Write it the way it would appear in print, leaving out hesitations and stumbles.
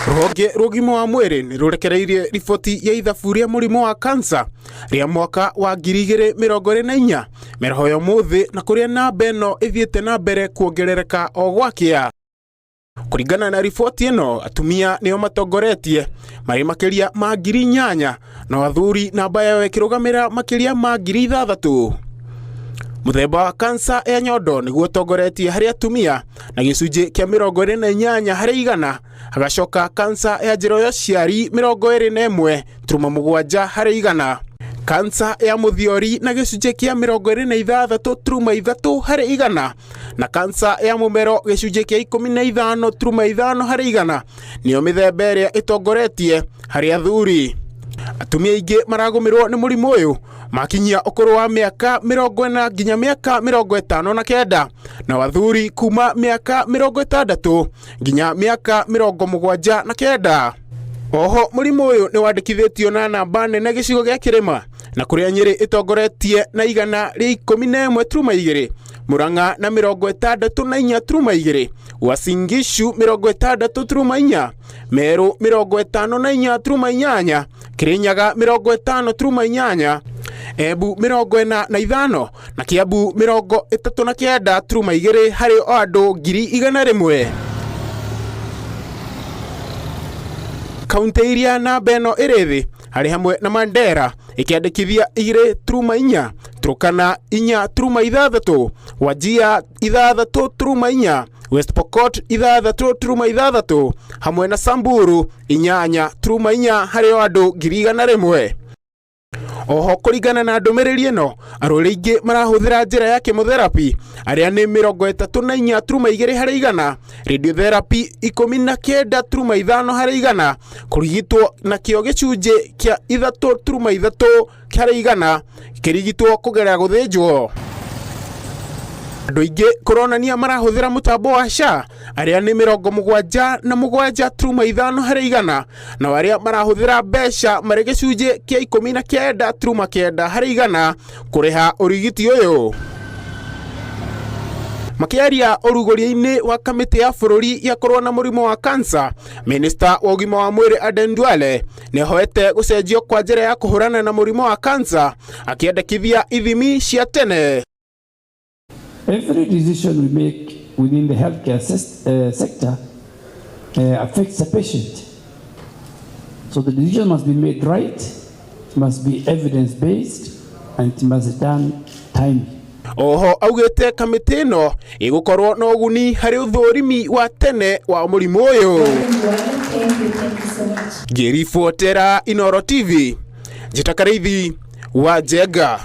Ruhonge rugimo wa mwiri ni rurekereirie riboti ya ithabu ria murimo wa kansa ria mwaka wa 2024 meroho ya muthi na kuria namba ino ithiete na mbere kuongerereka o gwakia. Kuringana na riboti ino, atumia nio matongoretie mari makiria ma 8,000 na athuri namba yao ikirugamira makiria ma 6,000. Muthemba wa kansa ya nyondo niguo tongoretie hari atumia na gicunji kia 28 hari 100, agacoka kansa ya njira ya ciari 21.7 hari 100, kansa ya muthiori na gicunji kia 26.3 hari 100, na kansa ya mumero gicunji kia 15.5 hari 100 nio mithemba iria itongoretie hari athuri. Atumia ingi maragumirwo ni murimu uyu makinyia ukuru wa miaka 40 nginya miaka 59 na athuri kuma miaka 60 nginya miaka 79. Oho murimu uyu ni wandikithitio na namba nene gicigo gia Kirima na kuria Nyeri itongoretie na 111.2, Murang'a na 64.2, Uasin Gishu 64.4, Meru 54.8, Kirinyaga 50.8, Embu 45 na Kiambu 39.2 hari o andu 100,000. Kaunti iria namba ino irithi hari hamwe na Mandera ikiandikithia 2.4, Turkana 4.6, Wajir 6.4, West Pokot 6.6 hamwe na Samburu 8.4 hari o andu 100,000. Oho kuringana na ndumiriri ino, arori ingi marahuthira njira ya chemotherapy aria ni 34.2 hari 100, radiotherapy 19.5 hari 100, kurigitwo na kio gicunji kia 3.3 hari 100 kirigitwo kugerera guthinjwo. Andu ingi kuronania marahuthira mutambo wa SHA aria ni 77.5 hari 100, na aria marahuthira mbeca mari gicunji kia 19.9 hari 100 kuriha urigiti uyu. Makiaria urugori-ini wa kamiti ya bururi ya kurwa na murimo wa kansa, Minister wa ugima wa mwiri Aden Duale ni hoete gucenjio kwa njira ya kuhurana na murimo wa kansa, akiendekithia ithimi cia tene. Every decision we make within the healthcare sector affects the patient. So the decision must be made right, it must be evidence-based, and it must be done timely. Oho augete kamiti ino igukorwo na uguni hari uthurimi wa tene wa murimu uyu. Ngiribuatira Inooro TV, Njita Karithi wa Njenga.